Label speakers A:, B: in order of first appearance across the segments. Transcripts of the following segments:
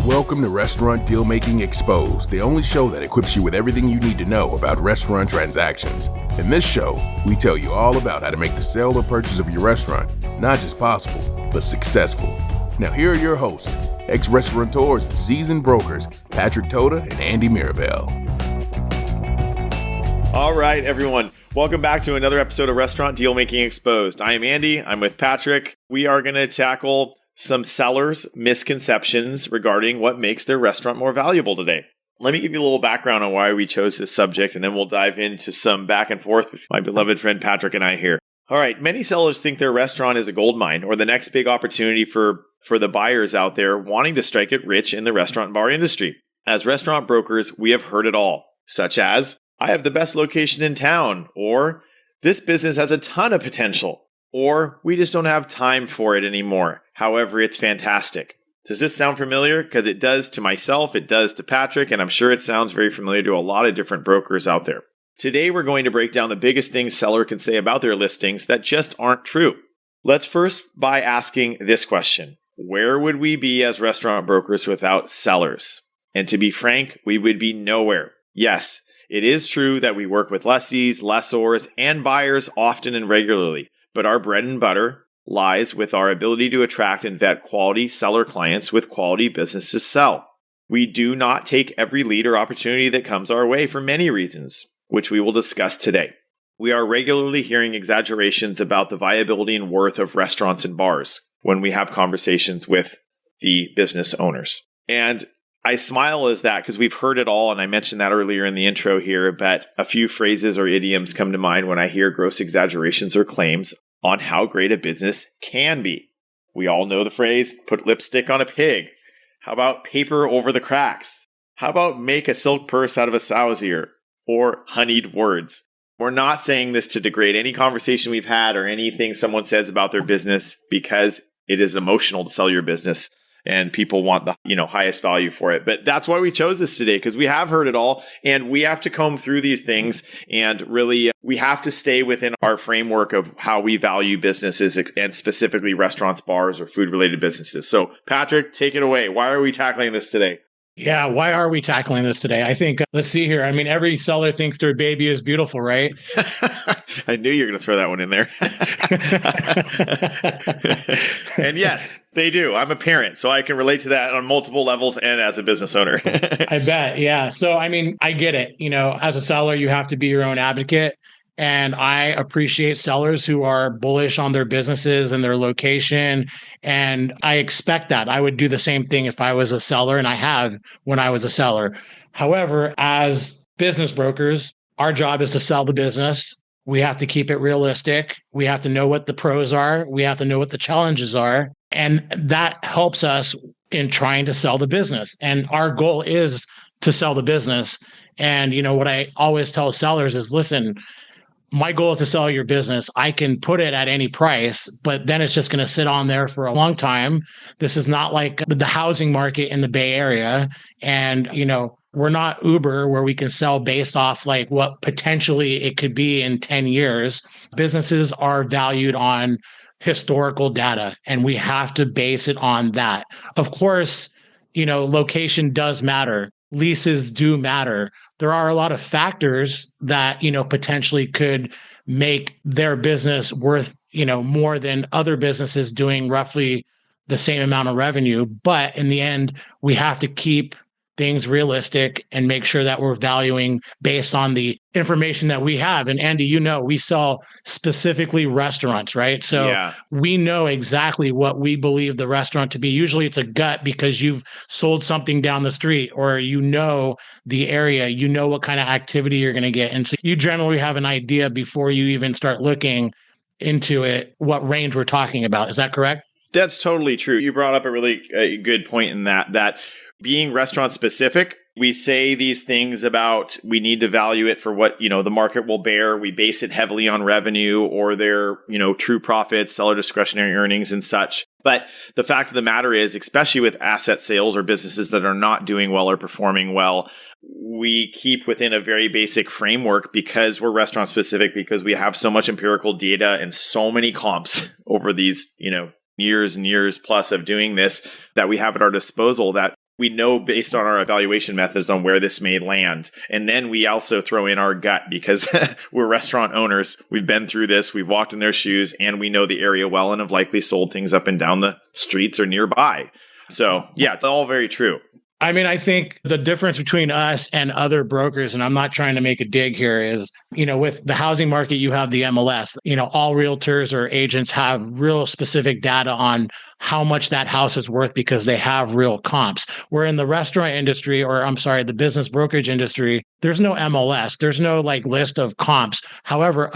A: Welcome to Restaurant Deal Making Exposed, the only show that equips you with everything you need to know about restaurant transactions. In this show, we tell you all about how to make the sale or purchase of your restaurant not just possible, but successful. Now here are your hosts, ex-restaurateurs and seasoned brokers, Patrick Toda and Andy Mirabel.
B: All right, everyone. Welcome back to another episode of Restaurant Deal Making Exposed. I am Andy. I'm with Patrick. We are going to tackle some sellers' misconceptions regarding what makes their restaurant more valuable today. Let me give you a little background on why we chose this subject, and then we'll dive into some back and forth with my beloved friend Patrick and I here. All right, many sellers think their restaurant is a gold mine or the next big opportunity for the buyers out there wanting to strike it rich in the restaurant and bar industry. As restaurant brokers, we have heard it all, such as, I have the best location in town, or this business has a ton of potential, or we just don't have time for it anymore. However, it's fantastic. Does this sound familiar? Because it does to myself, it does to Patrick, and I'm sure it sounds very familiar to a lot of different brokers out there. Today, we're going to break down the biggest things seller can say about their listings that just aren't true. Let's first by asking this question. Where would we be as restaurant brokers without sellers? And to be frank, we would be nowhere. Yes, it is true that we work with lessees, lessors, and buyers often and regularly, but our bread and butter lies with our ability to attract and vet quality seller clients with quality business to sell. We do not take every lead or opportunity that comes our way for many reasons, which we will discuss today. We are regularly hearing exaggerations about the viability and worth of restaurants and bars when we have conversations with the business owners. And I smile as that because we've heard it all, and I mentioned that earlier in the intro here, but a few phrases or idioms come to mind when I hear gross exaggerations or claims on how great a business can be. We all know the phrase, put lipstick on a pig. How about paper over the cracks? How about make a silk purse out of a sow's ear? Or honeyed words. We're not saying this to degrade any conversation we've had or anything someone says about their business, because it is emotional to sell your business and people want the highest value for it. But that's why we chose this today, because we have heard it all and we have to comb through these things, and really we have to stay within our framework of how we value businesses, and specifically restaurants, bars, or food related businesses. So Patrick, take it away. Why are we tackling this today?
C: Yeah, why are we tackling this today? I think, let's see here. I mean, every seller thinks their baby is beautiful, right?
B: I knew you were going to throw that one in there. And yes, they do. I'm a parent, so I can relate to that on multiple levels and as a business owner.
C: I bet. Yeah. So, I mean, I get it. As a seller, you have to be your own advocate. And I appreciate sellers who are bullish on their businesses and their location. And I expect that. I would do the same thing if I was a seller, and I have when I was a seller. However, as business brokers, our job is to sell the business. We have to keep it realistic. We have to know what the pros are. We have to know what the challenges are. And that helps us in trying to sell the business. And our goal is to sell the business. And, what I always tell sellers is, listen, my goal is to sell your business. I can put it at any price, but then it's just going to sit on there for a long time. This is not like the housing market in the Bay Area. And, we're not Uber where we can sell based off like what potentially it could be in 10 years. Businesses are valued on historical data, and we have to base it on that. Of course, location does matter. Leases do matter. There are a lot of factors that, potentially could make their business worth, more than other businesses doing roughly the same amount of revenue. But in the end, we have to keep things realistic and make sure that we're valuing based on the information that we have. And Andy, we sell specifically restaurants, right? So we know exactly what we believe the restaurant to be. Usually it's a gut because you've sold something down the street, or the area, what kind of activity you're going to get. And so you generally have an idea before you even start looking into it, what range we're talking about. Is that correct?
B: That's totally true. You brought up a really good point in that being restaurant specific, we say these things about we need to value it for what, the market will bear. We base it heavily on revenue or their, true profits, seller discretionary earnings and such. But the fact of the matter is, especially with asset sales or businesses that are not doing well or performing well, we keep within a very basic framework because we're restaurant specific, because we have so much empirical data and so many comps over these, years and years plus of doing this that we have at our disposal, that We know based on our evaluation methods on where this may land. And then we also throw in our gut because we're restaurant owners. We've been through this. We've walked in their shoes and we know the area well and have likely sold things up and down the streets or nearby. So yeah, it's all very true.
C: I mean, I think the difference between us and other brokers, and I'm not trying to make a dig here, is, with the housing market, you have the MLS. All realtors or agents have real specific data on how much that house is worth because they have real comps. Where in the restaurant industry, the business brokerage industry, there's no MLS. There's no list of comps. However,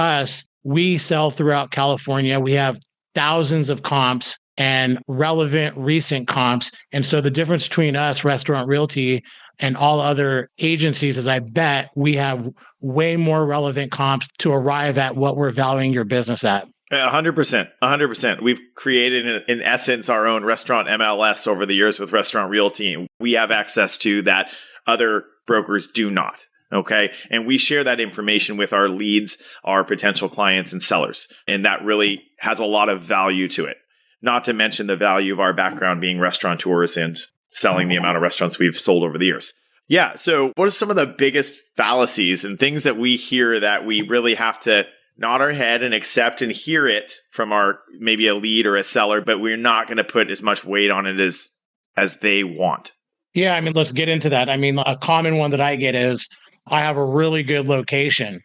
C: we sell throughout California. We have thousands of comps and relevant recent comps. And so the difference between us, Restaurant Realty, and all other agencies is I bet we have way more relevant comps to arrive at what we're valuing your business at.
B: 100%. 100%. We've created, in essence, our own restaurant MLS over the years with Restaurant Realty. We have access to that other brokers do not. Okay. And we share that information with our leads, our potential clients and sellers. And that really has a lot of value to it. Not to mention the value of our background being restaurateurs and selling the amount of restaurants we've sold over the years. Yeah. So what are some of the biggest fallacies and things that we hear that we really have to nod our head and accept and hear it from our maybe a lead or a seller, but we're not going to put as much weight on it as they want?
C: Yeah. I mean, let's get into that. I mean, a common one that I get is I have a really good location.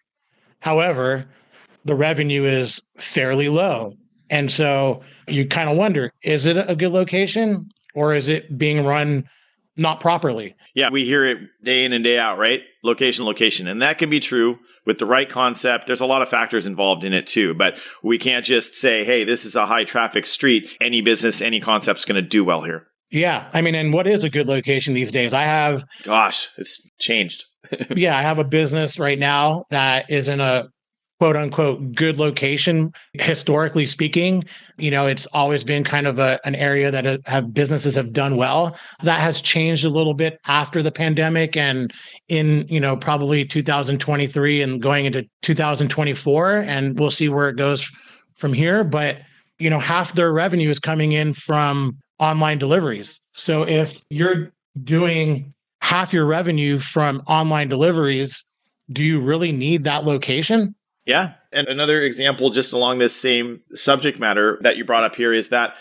C: However, the revenue is fairly low. And so you kind of wonder, is it a good location or is it being run not properly?
B: Yeah, we hear it day in and day out, right? Location. And that can be true with the right concept. There's a lot of factors involved in it too, but we can't just say, hey, this is a high traffic street. Any business, any concept's going to do well here.
C: Yeah. I mean, and what is a good location these days?
B: Gosh, it's changed.
C: Yeah, I have a business right now that is in a quote unquote good location. Historically speaking, it's always been kind of an area that businesses have done well. That has changed a little bit after the pandemic and in, probably 2023 and going into 2024. And we'll see where it goes from here. But, half their revenue is coming in from online deliveries. So if you're doing half your revenue from online deliveries, do you really need that location?
B: Yeah. And another example just along this same subject matter that you brought up here is that,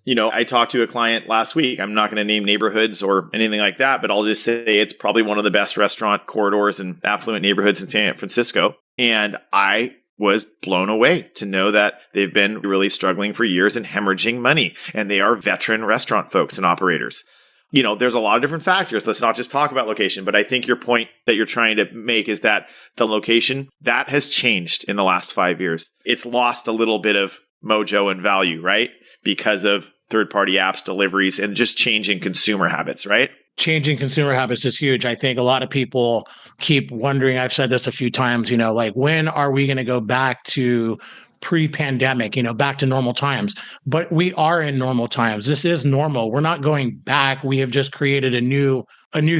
B: I talked to a client last week. I'm not going to name neighborhoods or anything like that, but I'll just say it's probably one of the best restaurant corridors and affluent neighborhoods in San Francisco. And I was blown away to know that they've been really struggling for years and hemorrhaging money. And they are veteran restaurant folks and operators. There's a lot of different factors. Let's not just talk about location, but I think your point that you're trying to make is that the location, that has changed in the last 5 years. It's lost a little bit of mojo and value, right? Because of third-party apps, deliveries, and just changing consumer habits, right?
C: Changing consumer habits is huge. I think a lot of people keep wondering, I've said this a few times, when are we going to go back to pre-pandemic, back to normal times? But we are in normal times. This is normal. We're not going back. We have just created a new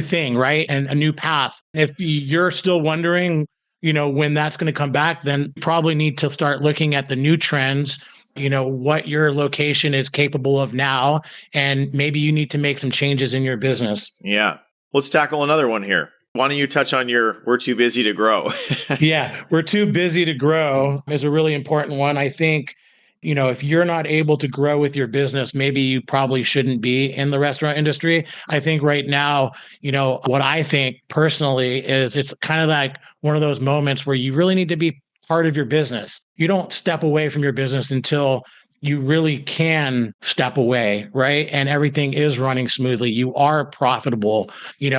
C: thing, right? And a new path. If you're still wondering, when that's going to come back, then you probably need to start looking at the new trends, what your location is capable of now. And maybe you need to make some changes in your business.
B: Yeah. Let's tackle another one here. Why don't you touch on we're too busy to grow?
C: Yeah, we're too busy to grow is a really important one. I think, if you're not able to grow with your business, maybe you probably shouldn't be in the restaurant industry. I think right now, what I think personally is it's kind of like one of those moments where you really need to be part of your business. You don't step away from your business until you really can step away, right? And everything is running smoothly. You are profitable. You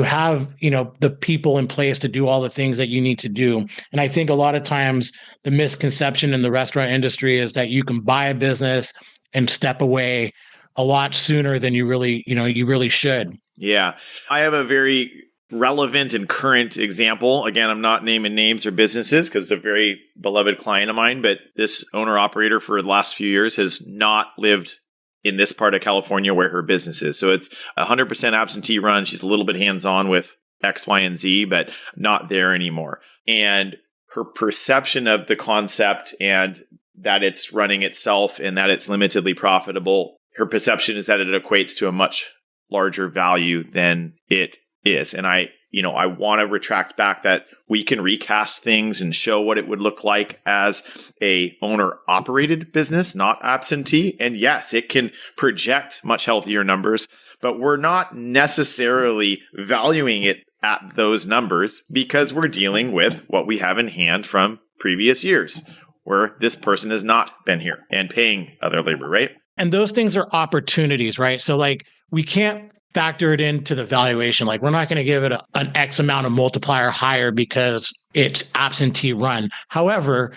C: have, the people in place to do all the things that you need to do. And I think a lot of times the misconception in the restaurant industry is that you can buy a business and step away a lot sooner than you really should.
B: Yeah. I have a very relevant and current example. Again, I'm not naming names or businesses because it's a very beloved client of mine, but this owner operator for the last few years has not lived in this part of California where her business is. So it's 100% absentee run. She's a little bit hands-on with X, Y, and Z, but not there anymore. And her perception of the concept and that it's running itself and that it's limitedly profitable, her perception is that it equates to a much larger value than it is. And I want to retract back that we can recast things and show what it would look like as a owner operated business, not absentee. And yes, it can project much healthier numbers, but we're not necessarily valuing it at those numbers because we're dealing with what we have in hand from previous years where this person has not been here and paying other labor, right?
C: And those things are opportunities, right? So like we can't factor it into the valuation. Like we're not going to give it an X amount of multiplier higher because it's absentee run. However,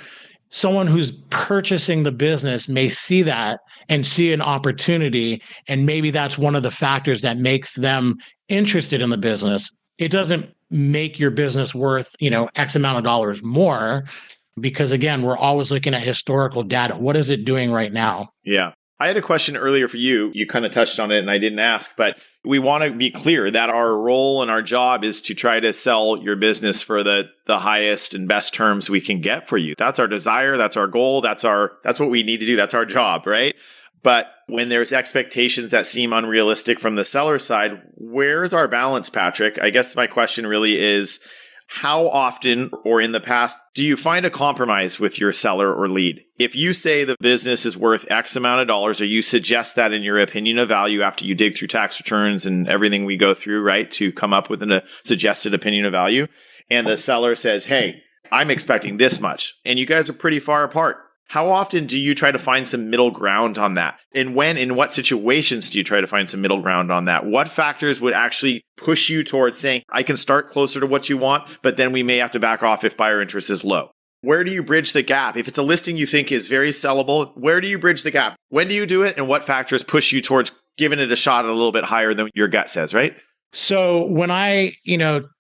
C: someone who's purchasing the business may see that and see an opportunity. And maybe that's one of the factors that makes them interested in the business. It doesn't make your business worth, X amount of dollars more because again, we're always looking at historical data. What is it doing right now?
B: Yeah. I had a question earlier for you. You kind of touched on it and I didn't ask, but we want to be clear that our role and our job is to try to sell your business for the highest and best terms we can get for you. That's our desire. That's our goal. That's what we need to do. That's our job, right? But when there's expectations that seem unrealistic from the seller side, where's our balance, Patrick? I guess my question really is, how often or in the past do you find a compromise with your seller or lead? If you say the business is worth X amount of dollars, or you suggest that in your opinion of value after you dig through tax returns and everything we go through, right, to come up with a suggested opinion of value, and the seller says, hey, I'm expecting this much, and you guys are pretty far apart. How often do you try to find some middle ground on that? And in what situations do you try to find some middle ground on that? What factors would actually push you towards saying, I can start closer to what you want, but then we may have to back off if buyer interest is low? Where do you bridge the gap? If it's a listing you think is very sellable, where do you bridge the gap? When do you do it? And what factors push you towards giving it a shot a little bit higher than your gut says, right?
C: So when I,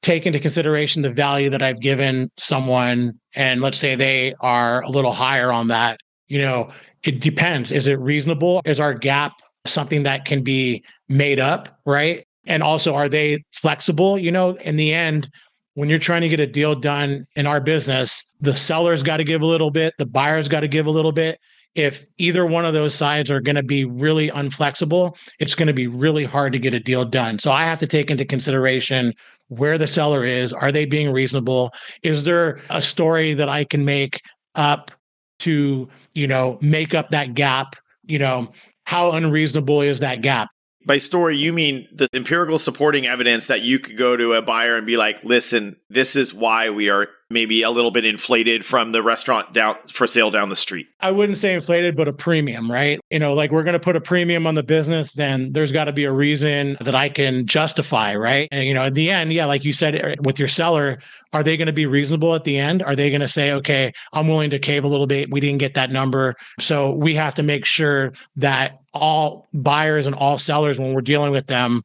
C: take into consideration the value that I've given someone, and let's say they are a little higher on that, it depends. Is it reasonable? Is our gap something that can be made up, right? And also, are they flexible? In the end, when you're trying to get a deal done in our business, the seller's got to give a little bit, the buyer's got to give a little bit. If either one of those sides are going to be really unflexible, it's going to be really hard to get a deal done. So I have to take into consideration where the seller is. Are they being reasonable? Is there a story that I can make up to, make up that gap? How unreasonable is that gap?
B: By story, you mean the empirical supporting evidence that you could go to a buyer and be like, listen, this is why we are maybe a little bit inflated from the restaurant down for sale down the street.
C: I wouldn't say inflated, but a premium, right? Like we're going to put a premium on the business, then there's got to be a reason that I can justify, right? And, in the end, yeah, like you said, with your seller, are they going to be reasonable at the end? Are they going to say, okay, I'm willing to cave a little bit. We didn't get that number. So we have to make sure that all buyers and all sellers, when we're dealing with them,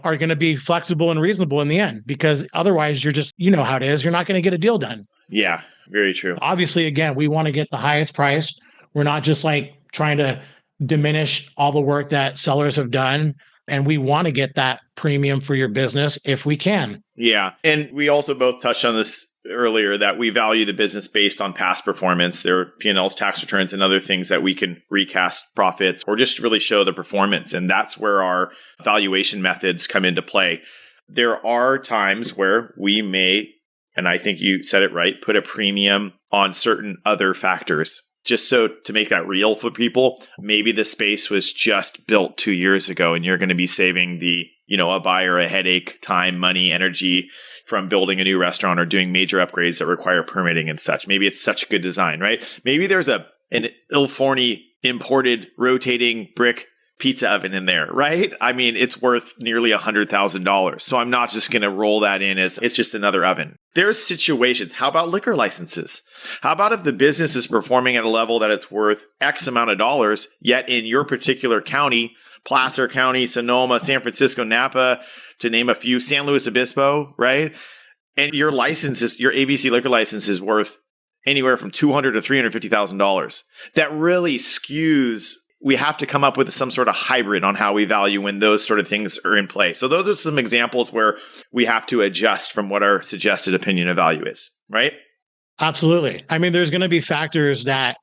C: are going to be flexible and reasonable in the end, because otherwise you're just, how it is, you're not going to get a deal done.
B: Yeah, very true.
C: Obviously, again, we want to get the highest price. We're not just like trying to diminish all the work that sellers have done. And we want to get that premium for your business if we can.
B: Yeah. And we also both touched on this earlier, that we value the business based on past performance. There are P&Ls, tax returns, and other things that we can recast profits or just really show the performance. And that's where our valuation methods come into play. There are times where we may, and I think you said it right, put a premium on certain other factors. Just so to make that real for people, maybe the space was just built 2 years ago and you're going to be saving a buyer a headache, time, money, energy from building a new restaurant or doing major upgrades that require permitting and such. Maybe it's such a good design, right? Maybe there's an Il Forni imported rotating brick pizza oven in there, right? I mean, it's worth nearly $100,000. So I'm not just going to roll that in as it's just another oven. There's situations. How about liquor licenses? How about if the business is performing at a level that it's worth X amount of dollars, yet in your particular county, Placer County, Sonoma, San Francisco, Napa, to name a few, San Luis Obispo, right? And your ABC liquor license is worth anywhere from $200,000 to $350,000. That really skews. We have to come up with some sort of hybrid on how we value when those sort of things are in play. So those are some examples where we have to adjust from what our suggested opinion of value is, right?
C: Absolutely. I mean, there's going to be factors that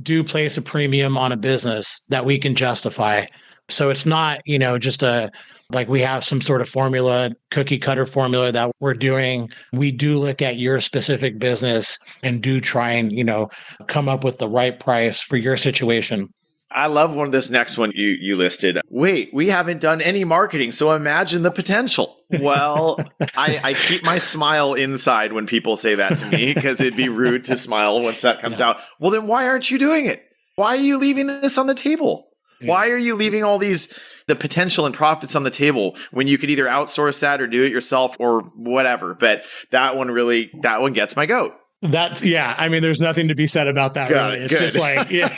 C: do place a premium on a business that we can justify. So it's not, just like we have some sort of formula, cookie cutter formula that we're doing. We do look at your specific business and do try and, come up with the right price for your situation.
B: I love this next one you listed. Wait, we haven't done any marketing, so imagine the potential. Well, I keep my smile inside when people say that to me because it'd be rude to smile once that comes out. Well, then why aren't you doing it? Why are you leaving this on the table? Yeah. Why are you leaving all the potential and profits on the table when you could either outsource that or do it yourself or whatever? But that one gets my goat.
C: There's nothing to be said about that. Really. It's
B: good.
C: Just like, yeah.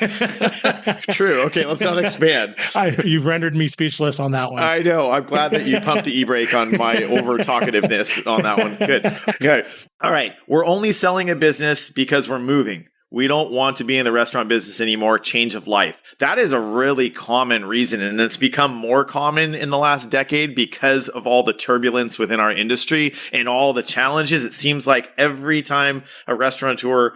B: True. Okay, let's not expand.
C: You've rendered me speechless on that one.
B: I know. I'm glad that you pumped the e-brake on my over talkativeness on that one. Good. All right. We're only selling a business because we're moving. We don't want to be in the restaurant business anymore. Change of life. That is a really common reason. And it's become more common in the last decade because of all the turbulence within our industry and all the challenges. It seems like every time a restaurateur,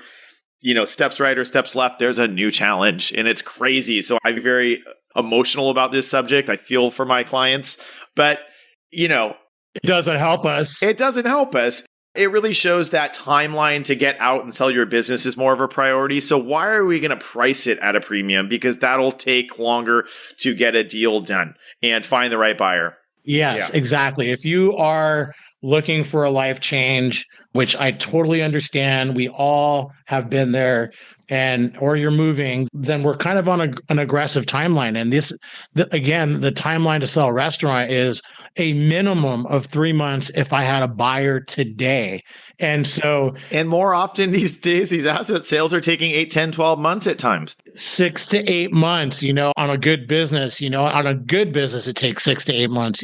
B: steps right or steps left, there's a new challenge and it's crazy. So I'm very emotional about this subject. I feel for my clients, but it
C: doesn't help us.
B: It doesn't help us. It really shows that timeline to get out and sell your business is more of a priority. So why are we going to price it at a premium? Because that'll take longer to get a deal done and find the right buyer.
C: Yes, exactly. If you are looking for a life change, which I totally understand, we all have been there, or you're moving, then we're kind of on an aggressive timeline. And again, the timeline to sell a restaurant is a minimum of 3 months if I had a buyer today. And
B: more often these days, these asset sales are taking 8, 10, 12 months at times.
C: 6 to 8 months, on a good business, it takes 6 to 8 months,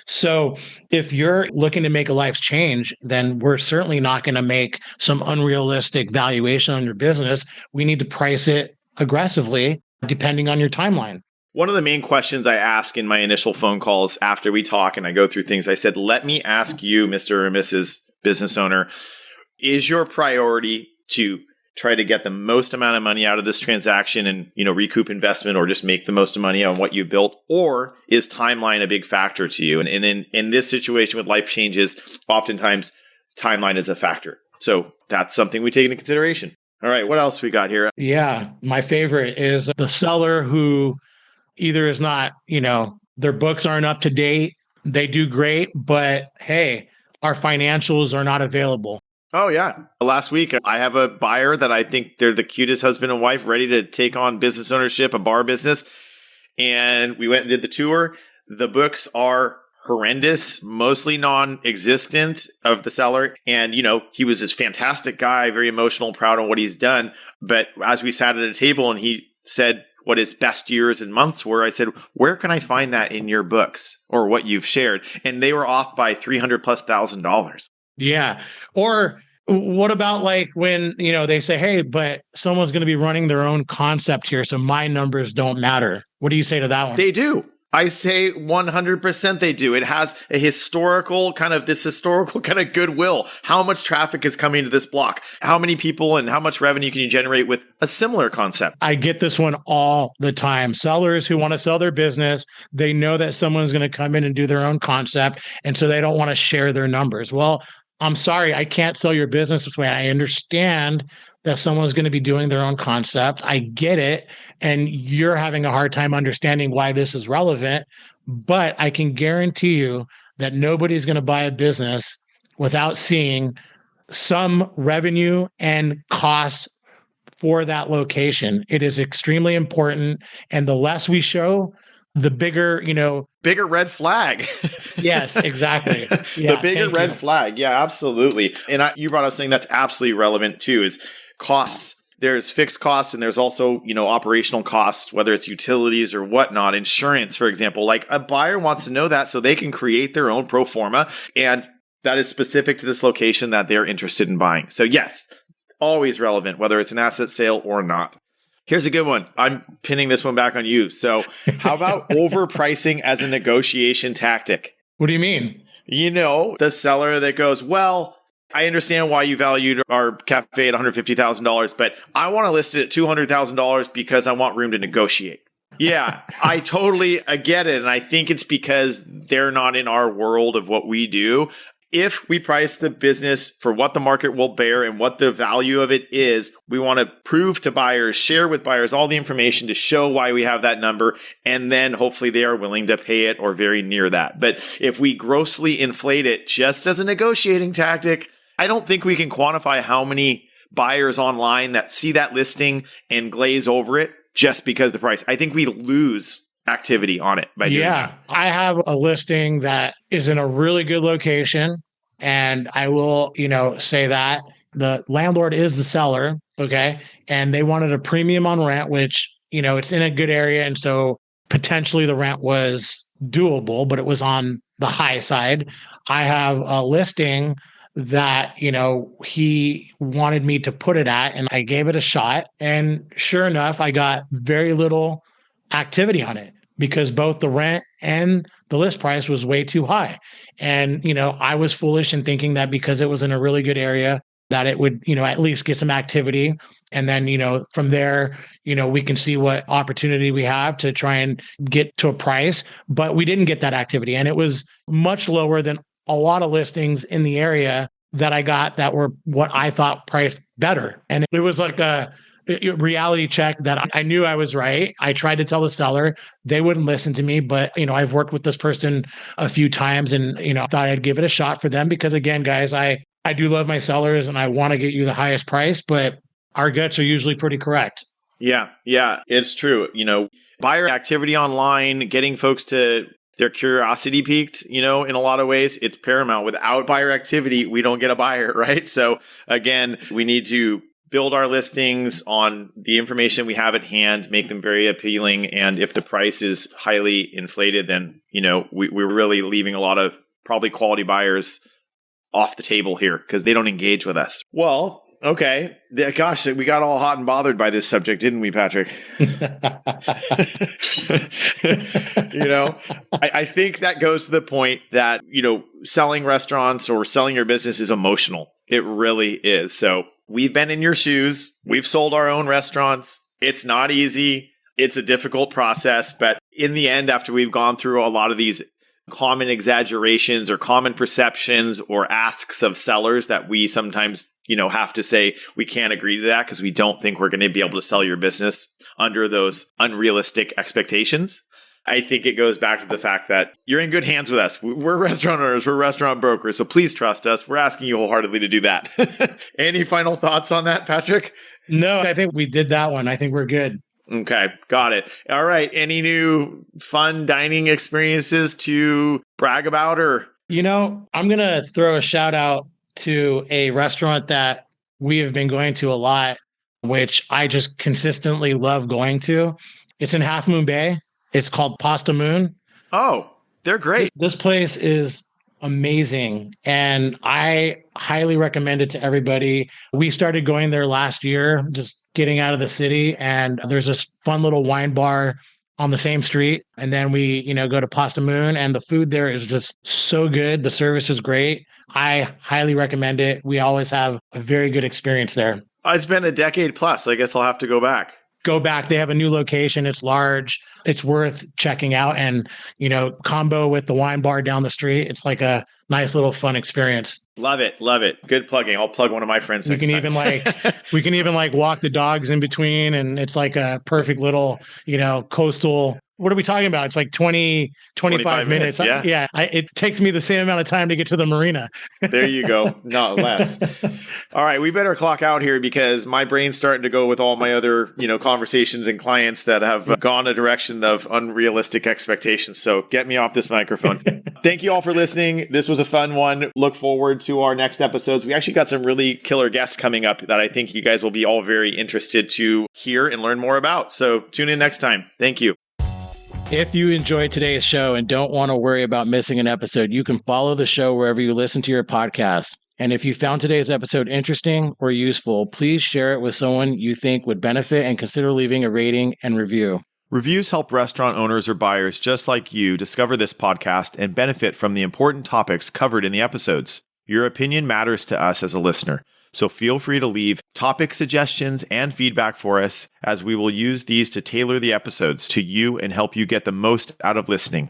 C: So if you're looking to make a life change, then we're certainly not going to make some unrealistic valuation on your business. We need to price it aggressively depending on your timeline.
B: One of the main questions I ask in my initial phone calls after we talk and I go through things, I said, let me ask you, Mr. or Mrs. Business Owner, is your priority to try to get the most amount of money out of this transaction and, recoup investment or just make the most money on what you built? Or is timeline a big factor to you? And in this situation with life changes, oftentimes timeline is a factor. So that's something we take into consideration. All right. What else we got here?
C: Yeah. My favorite is the seller who either is not, their books aren't up to date. They do great, but hey, our financials are not available.
B: Oh, yeah. Last week, I have a buyer that I think they're the cutest husband and wife ready to take on business ownership, a bar business. And we went and did the tour. The books are horrendous, mostly non-existent of the seller. And, he was this fantastic guy, very emotional, proud of what he's done. But as we sat at a table and he said what his best years and months were, I said, where can I find that in your books or what you've shared? And they were off by $300,000+.
C: Yeah. Or what about like when, they say, hey, but someone's going to be running their own concept here, so my numbers don't matter. What do you say to that one?
B: They do. I say 100% they do. It has a historical kind of goodwill. How much traffic is coming to this block? How many people and how much revenue can you generate with a similar concept?
C: I get this one all the time. Sellers who want to sell their business, they know that someone's going to come in and do their own concept, and so they don't want to share their numbers. Well, I'm sorry, I can't sell your business this way. I understand that someone's going to be doing their own concept. I get it. And you're having a hard time understanding why this is relevant. But I can guarantee you that nobody's going to buy a business without seeing some revenue and cost for that location. It is extremely important. And the less we show, the bigger,
B: bigger red flag.
C: Yes, exactly.
B: Yeah, the bigger red flag. Yeah, absolutely. And you brought up something that's absolutely relevant too, is costs. There's fixed costs and there's also, operational costs, whether it's utilities or whatnot, insurance, for example. Like a buyer wants to know that so they can create their own pro forma, and that is specific to this location that they're interested in buying. So yes, always relevant, whether it's an asset sale or not. Here's a good one. I'm pinning this one back on you. So how about overpricing as a negotiation tactic?
C: What do you mean?
B: The seller that goes, well, I understand why you valued our cafe at $150,000, but I want to list it at $200,000 because I want room to negotiate. Yeah, I totally get it. And I think it's because they're not in our world of what we do. If we price the business for what the market will bear and what the value of it is, we want to prove to buyers, share with buyers all the information to show why we have that number. And then hopefully they are willing to pay it or very near that. But if we grossly inflate it just as a negotiating tactic, I don't think we can quantify how many buyers online that see that listing and glaze over it just because the price. I think we lose activity on it by doing that.
C: I have a listing that is in a really good location, and I will, say that the landlord is the seller, okay? And they wanted a premium on rent, which, it's in a good area, and so potentially the rent was doable, but it was on the high side. I have a listing that, he wanted me to put it at, and I gave it a shot, and sure enough, I got very little activity on it, because both the rent and the list price was way too high. And, I was foolish in thinking that because it was in a really good area, that it would, at least get some activity. And then, from there, we can see what opportunity we have to try and get to a price. But we didn't get that activity. And it was much lower than a lot of listings in the area that I got that were what I thought priced better. And it was like a reality check that I knew I was right. I tried to tell the seller, they wouldn't listen to me, but I've worked with this person a few times, and thought I'd give it a shot for them, because again, guys, I do love my sellers and I want to get you the highest price, but our guts are usually pretty correct.
B: Yeah, it's true. Buyer activity online, getting folks to their curiosity piqued, in a lot of ways, it's paramount. Without buyer activity, we don't get a buyer, right? So again, we need to build our listings on the information we have at hand, make them very appealing. And if the price is highly inflated, then, we're really leaving a lot of probably quality buyers off the table here because they don't engage with us. Well, okay. Gosh, we got all hot and bothered by this subject, didn't we, Patrick? I think that goes to the point that, selling restaurants or selling your business is emotional. It really is. So we've been in your shoes. We've sold our own restaurants. It's not easy. It's a difficult process. But in the end, after we've gone through a lot of these common exaggerations or common perceptions or asks of sellers that we sometimes, have to say we can't agree to that because we don't think we're going to be able to sell your business under those unrealistic expectations. I think it goes back to the fact that you're in good hands with us. We're restaurant owners, we're restaurant brokers, so please trust us. We're asking you wholeheartedly to do that. Any final thoughts on that, Patrick?
C: No, I think we did that one. I think we're good.
B: Okay, got it. All right. Any new fun dining experiences to brag about or?
C: I'm going to throw a shout out to a restaurant that we have been going to a lot, which I just consistently love going to. It's in Half Moon Bay. It's called Pasta Moon.
B: Oh, they're great.
C: This place is amazing, and I highly recommend it to everybody. We started going there last year, just getting out of the city, and there's this fun little wine bar on the same street. And then we, go to Pasta Moon, and the food there is just so good. The service is great. I highly recommend it. We always have a very good experience there.
B: It's been a decade plus. I guess I'll have to go back.
C: Go back. They have a new location. It's large. It's worth checking out. And, combo with the wine bar down the street, it's like a nice little fun experience.
B: Love it. Love it. Good plugging. I'll plug one of my friends next time.
C: We can even walk the dogs in between, and it's like a perfect little, coastal. What are we talking about? It's like 25 minutes.
B: Yeah.
C: It takes me the same amount of time to get to the marina.
B: There you go. Not less. All right. We better clock out here because my brain's starting to go with all my other, conversations and clients that have gone a direction of unrealistic expectations. So get me off this microphone. Thank you all for listening. This was a fun one. Look forward to our next episodes. We actually got some really killer guests coming up that I think you guys will be all very interested to hear and learn more about. So tune in next time. Thank you.
C: If you enjoyed today's show and don't want to worry about missing an episode, you can follow the show wherever you listen to your podcasts. And if you found today's episode interesting or useful, please share it with someone you think would benefit and consider leaving a rating and review.
B: Reviews help restaurant owners or buyers just like you discover this podcast and benefit from the important topics covered in the episodes. Your opinion matters to us as a listener. So feel free to leave topic suggestions and feedback for us, as we will use these to tailor the episodes to you and help you get the most out of listening.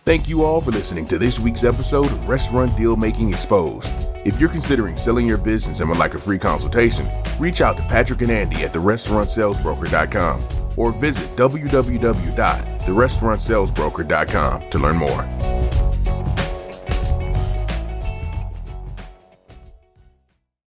A: Thank you all for listening to this week's episode of Restaurant Deal Making Exposed. If you're considering selling your business and would like a free consultation, reach out to Patrick and Andy at therestaurantsalesbroker.com or visit www.therestaurantsalesbroker.com to learn more.